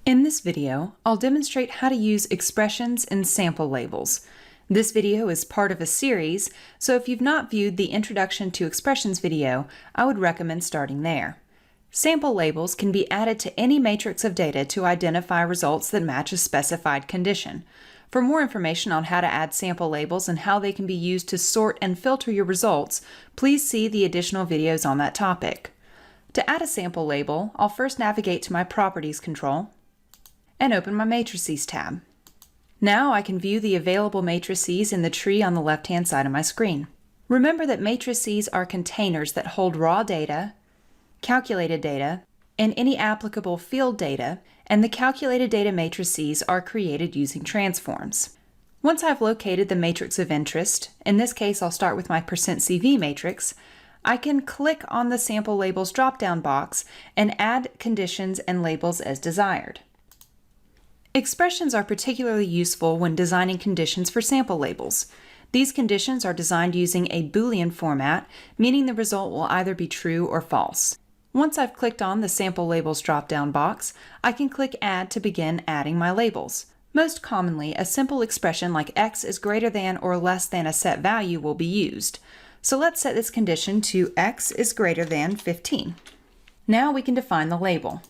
In this video, I'll demonstrate how to use expressions and sample labels. This video is part of a series, so if you've not viewed the Introduction to Expressions video, I would recommend starting there. Sample labels can be added to any matrix of data to identify results that match a specified condition. For more information on how to add sample labels and how they can be used to sort and filter your results, please see the additional videos on that topic. To add a sample label, I'll first navigate to my Properties control and open my Matrices tab. Now I can view the available matrices in the tree on the left-hand side of my screen. Remember that matrices are containers that hold raw data, calculated data, and any applicable field data, and the calculated data matrices are created using transforms. Once I've located the matrix of interest, in this case I'll start with my %CV matrix, I can click on the Sample Labels drop-down box and add conditions and labels as desired. Expressions are particularly useful when designing conditions for sample labels. These conditions are designed using a Boolean format, meaning the result will either be true or false. Once I've clicked on the Sample Labels drop-down box, I can click Add to begin adding my labels. Most commonly, a simple expression like x is greater than or less than a set value will be used. So let's set this condition to x is greater than 15. Now we can define the label.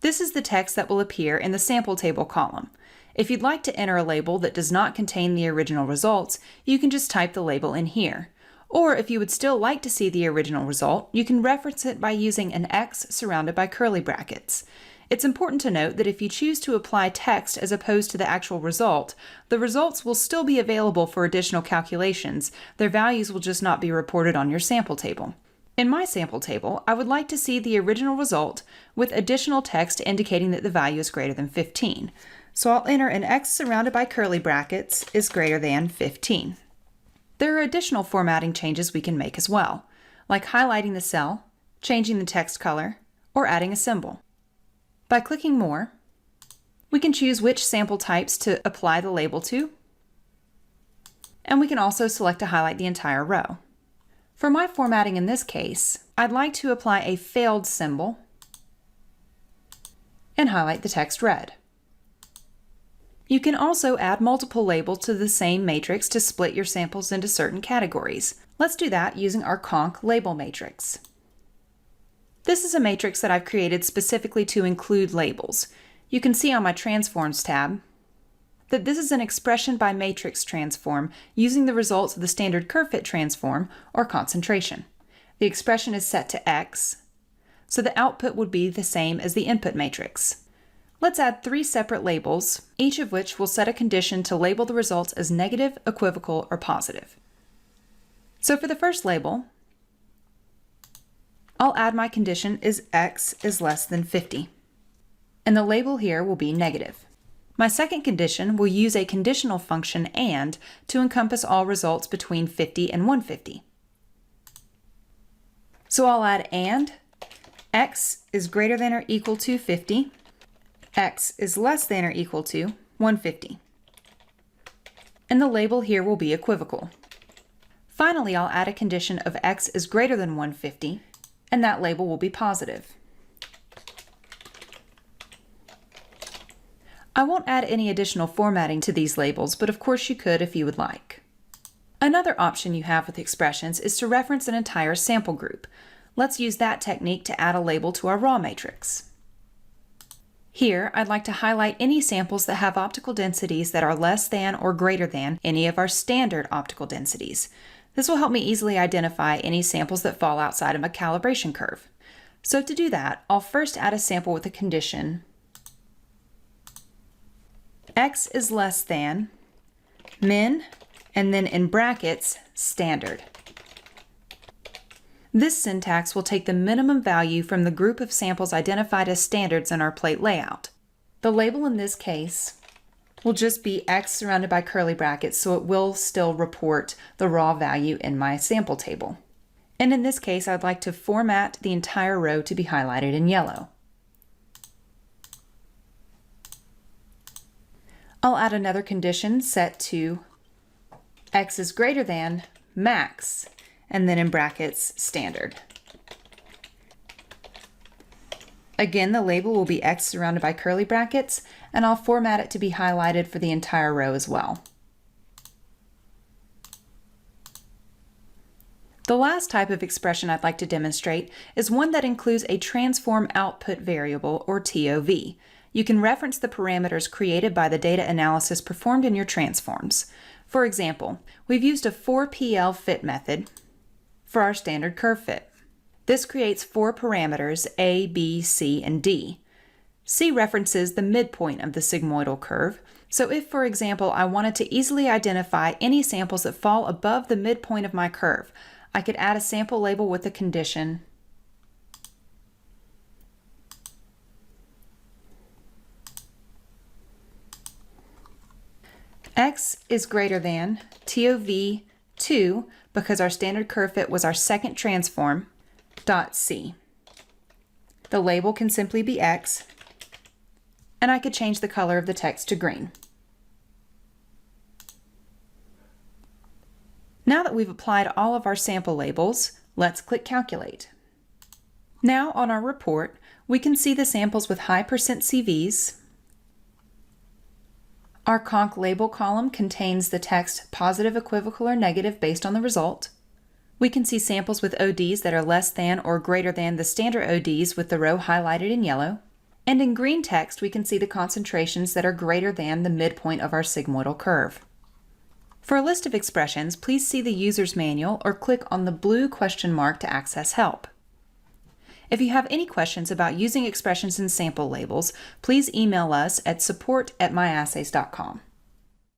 This is the text that will appear in the sample table column. If you'd like to enter a label that does not contain the original results, you can just type the label in here. Or if you would still like to see the original result, you can reference it by using an X surrounded by curly brackets. It's important to note that if you choose to apply text as opposed to the actual result, the results will still be available for additional calculations. Their values will just not be reported on your sample table. In my sample table, I would like to see the original result with additional text indicating that the value is greater than 15. So I'll enter an X surrounded by curly brackets is greater than 15. There are additional formatting changes we can make as well, like highlighting the cell, changing the text color, or adding a symbol. By clicking More, we can choose which sample types to apply the label to, and we can also select to highlight the entire row. For my formatting in this case, I'd like to apply a failed symbol and highlight the text red. You can also add multiple labels to the same matrix to split your samples into certain categories. Let's do that using our conc label matrix. This is a matrix that I've created specifically to include labels. You can see on my Transforms tab that this is an expression by matrix transform using the results of the standard curve fit transform or concentration. The expression is set to x, so the output would be the same as the input matrix. Let's add 3 separate labels, each of which will set a condition to label the results as negative, equivocal, or positive. So for the first label, I'll add my condition is x is less than 50, and the label here will be negative. My second condition will use a conditional function AND to encompass all results between 50 and 150. So I'll add AND x is greater than or equal to 50, x is less than or equal to 150. And the label here will be equivocal. Finally, I'll add a condition of x is greater than 150, and that label will be positive. I won't add any additional formatting to these labels, but of course you could if you would like. Another option you have with expressions is to reference an entire sample group. Let's use that technique to add a label to our raw matrix. Here, I'd like to highlight any samples that have optical densities that are less than or greater than any of our standard optical densities. This will help me easily identify any samples that fall outside of a calibration curve. So to do that, I'll first add a sample with a condition x is less than min, and then in brackets, standard. This syntax will take the minimum value from the group of samples identified as standards in our plate layout. The label in this case will just be x surrounded by curly brackets, so it will still report the raw value in my sample table. And in this case, I'd like to format the entire row to be highlighted in yellow. I'll add another condition set to x is greater than max, and then in brackets, standard. Again, the label will be X surrounded by curly brackets, and I'll format it to be highlighted for the entire row as well. The last type of expression I'd like to demonstrate is one that includes a transform output variable, or TOV. You can reference the parameters created by the data analysis performed in your transforms. For example, we've used a 4PL fit method for our standard curve fit. This creates 4 parameters, A, B, C, and D. C references the midpoint of the sigmoidal curve, so if, for example, I wanted to easily identify any samples that fall above the midpoint of my curve, I could add a sample label with the condition X is greater than TOV 2 because our standard curve fit was our second transform, dot C. The label can simply be X, and I could change the color of the text to green. Now that we've applied all of our sample labels, let's click Calculate. Now on our report, we can see the samples with high percent CVs. Our conc label column contains the text positive, equivocal, or negative based on the result. We can see samples with ODs that are less than or greater than the standard ODs with the row highlighted in yellow. And in green text, we can see the concentrations that are greater than the midpoint of our sigmoidal curve. For a list of expressions, please see the user's manual or click on the blue question mark to access help. If you have any questions about using expressions and sample labels, please email us at support@myassays.com.